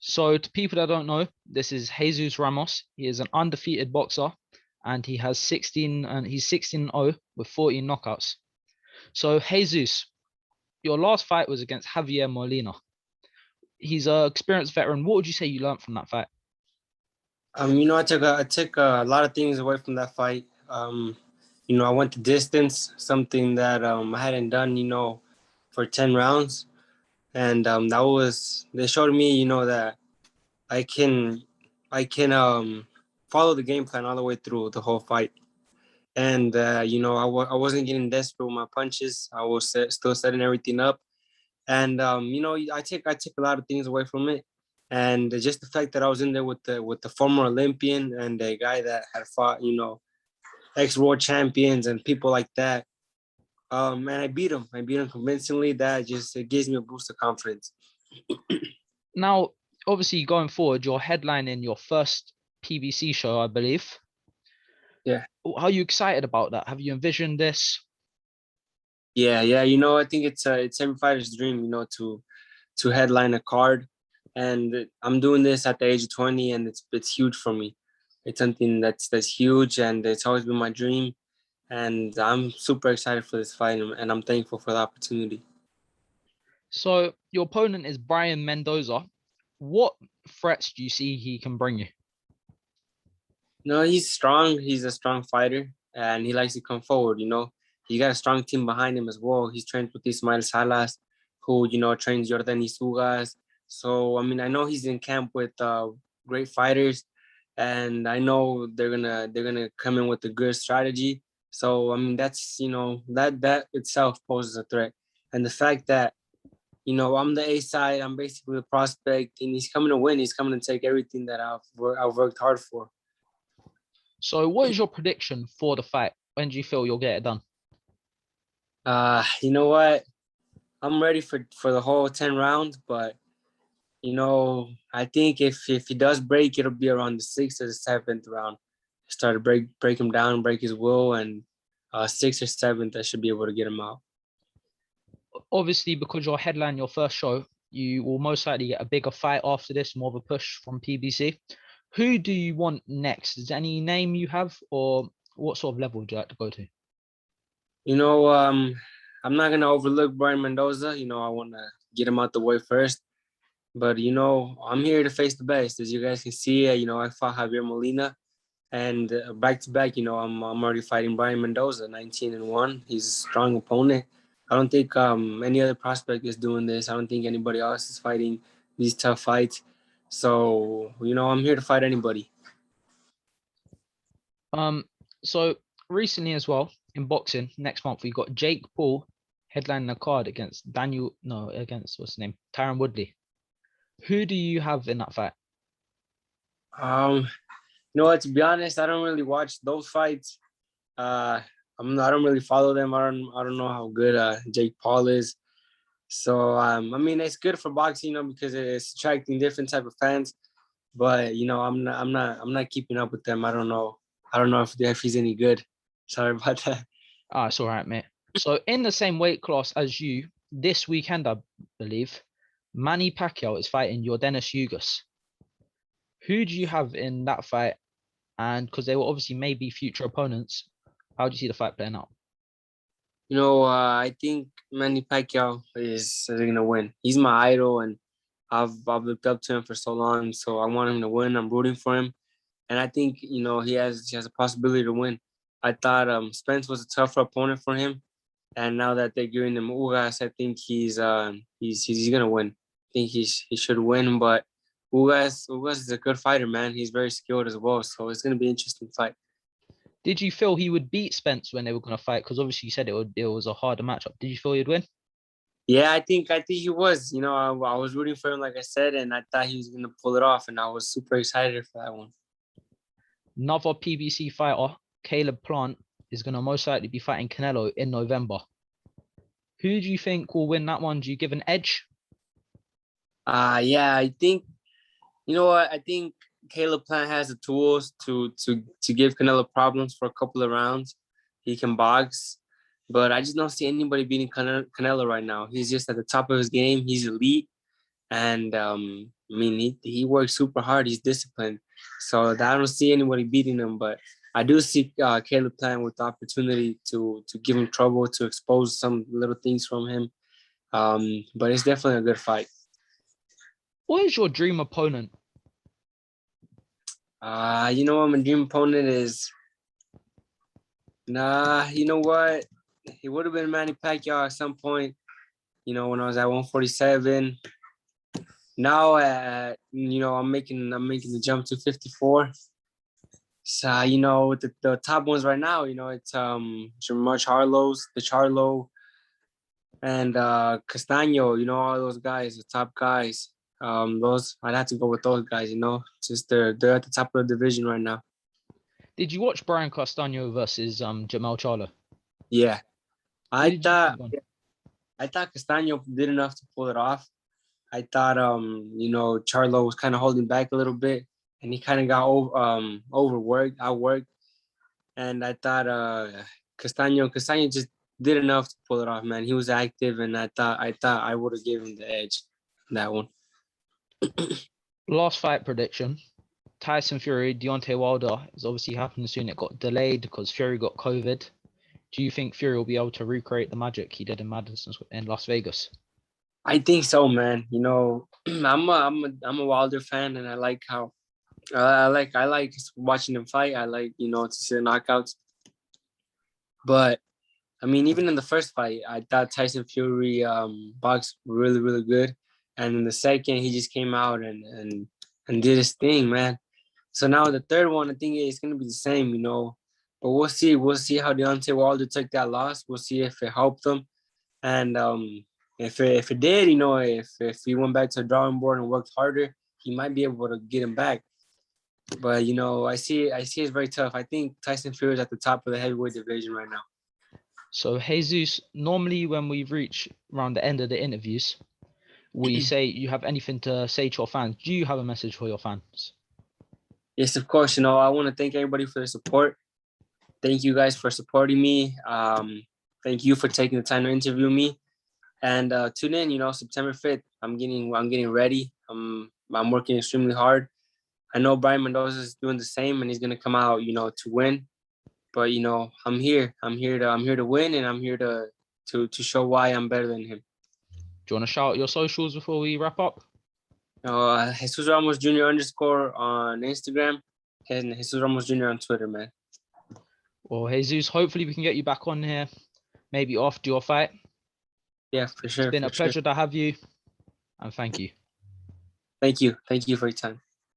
So, to people that don't know, this is Jesus Ramos. He is an undefeated boxer, and he's 16-0 with 14 knockouts. So, Jesus, your last fight was against Javier Molina. He's an experienced veteran. What would you say you learned from that fight? I took a lot of things away from that fight. I went the distance, something that I hadn't done, for 10 rounds. And they showed me, that I can I can follow the game plan all the way through the whole fight. And I wasn't getting desperate with my punches. I was still setting everything up. And I took a lot of things away from it. And just the fact that I was in there with the former Olympian and a guy that had fought, ex-world champions and people like that. And I beat him. I beat him convincingly. That just it gives me a boost of confidence. Now, obviously, going forward, you're headlining your first PBC show, I believe. Yeah. How are you excited about that? Have you envisioned this? Yeah. I think it's every fighter's dream, to headline a card, and I'm doing this at the age of 20, and it's huge for me. It's something that's huge, and it's always been my dream, and I'm super excited for this fight, and I'm thankful for the opportunity. So, your opponent is Brian Mendoza. What threats do you see he can bring you? No, he's strong. He's a strong fighter, and he likes to come forward. He got a strong team behind him as well. He's trained with Ismael Salas, who trains Jordanis Ugas. So I know he's in camp with great fighters, and I know they're gonna come in with a good strategy. So that's that itself poses a threat, and the fact that I'm the A side, I'm basically the prospect, and he's coming to win. He's coming to take everything that I've worked hard for. So, what is your prediction for the fight? When do you feel you'll get it done? You know what? I'm ready for the whole 10 rounds, but I think if he does break, it'll be around the 6th or the 7th round. Start to break him down, break his will, and 6th or 7th, I should be able to get him out. Obviously, because you're headlining your first show, you will most likely get a bigger fight after this, more of a push from PBC. Who do you want next? Is there any name you have, or what sort of level would you like to go to? I'm not gonna overlook Brian Mendoza. I want to get him out the way first. But I'm here to face the best. As you guys can see, I fought Javier Molina, and back to back, I'm already fighting Brian Mendoza, 19-1. He's a strong opponent. I don't think any other prospect is doing this. I don't think anybody else is fighting these tough fights. So I'm here to fight anybody. So recently as well in boxing, next month we got Jake Paul headlining a card against what's his name, Tyron Woodley. Who do you have in that fight? To be honest, I don't really watch those fights. I don't really follow them. I don't know how good Jake Paul is. So it's good for boxing, because it's attracting different type of fans. But I'm not keeping up with them. I don't know if he's any good. Sorry about that. It's all right, mate. So in the same weight class as you, this weekend, I believe, Manny Pacquiao is fighting Jordanis Ugas. Who do you have in that fight? And because they will obviously maybe future opponents, how do you see the fight playing out? I think Manny Pacquiao is gonna win. He's my idol, and I've looked up to him for so long. So I want him to win. I'm rooting for him, and I think he has a possibility to win. I thought Spence was a tougher opponent for him, and now that they're giving him Ugas, I think he's gonna win. I think he should win, but Ugas is a good fighter, man. He's very skilled as well, so it's gonna be an interesting fight. Did you feel he would beat Spence when they were going to fight? Because obviously you said it was a harder matchup. Did you feel he'd win? Yeah, I think he was. I was rooting for him, like I said, and I thought he was gonna pull it off, and I was super excited for that one. Another PBC fighter, Caleb Plant, is going to most likely be fighting Canelo in November. Who do you think will win that one? Do you give an edge? Yeah, I think what I think Caleb Plant has the tools to give Canelo problems for a couple of rounds. He can box, but I just don't see anybody beating Canelo right now. He's just at the top of his game. He's elite, and I mean, he works super hard. He's disciplined. So I don't see anybody beating him, but I do see Caleb Plant with the opportunity to give him trouble, to expose some little things from him. But it's definitely a good fight. What is your dream opponent? You know what my dream opponent is? You know what? It would have been Manny Pacquiao at some point, you know, when I was at 147. Now you know, I'm making the jump to 54. So, you know, the top ones right now, you know, it's Charlo, and Castaño, you know, all those guys, the top guys. Those I'd have to go with those guys, you know. Just they're at the top of the division right now. Did you watch Brian Castaño versus Jamal Charlo? Yeah. What did you think? I thought Castaño did enough to pull it off. I thought you know, Charlo was kind of holding back a little bit, and he kind of got outworked. And I thought Castaño just did enough to pull it off, man. He was active, and I thought I would have given him the edge in that one. Last fight prediction. Tyson Fury, Deontay Wilder is obviously happening soon. It got delayed because Fury got COVID. Do you think Fury will be able to recreate the magic he did in Las Vegas? I think so, man. You know, I'm a Wilder fan, and I like how I like watching him fight. I like, you know, to see the knockouts. But I mean, even in the first fight, I thought Tyson Fury boxed really, really good, and in the second, he just came out and did his thing, man. So now the third one, I think it's gonna be the same, you know. But we'll see. We'll see how Deontay Wilder took that loss. We'll see if it helped him, and if it did, you know, if he went back to the drawing board and worked harder, he might be able to get him back. But you know, I see it's very tough. I think Tyson Fury is at the top of the heavyweight division right now. So Jesus, normally when we reach around the end of the interviews, we say you have anything to say to your fans. Do you have a message for your fans? Yes, of course. You know, I want to thank everybody for the support. Thank you guys for supporting me. Thank you for taking the time to interview me. And tune in. You know, September 5th. I'm getting ready. I'm working extremely hard. I know Brian Mendoza is doing the same, and he's gonna come out, you know, to win. But you know, I'm here. I'm here to win, and I'm here to show why I'm better than him. Do you want to shout out your socials before we wrap up? Jesus Ramos Jr. _ on Instagram, and Jesus Ramos Jr. on Twitter, man. Well, Jesus, hopefully we can get you back on here, maybe after your fight. Yeah, for sure. It's been a pleasure to have you, and thank you. Thank you for your time.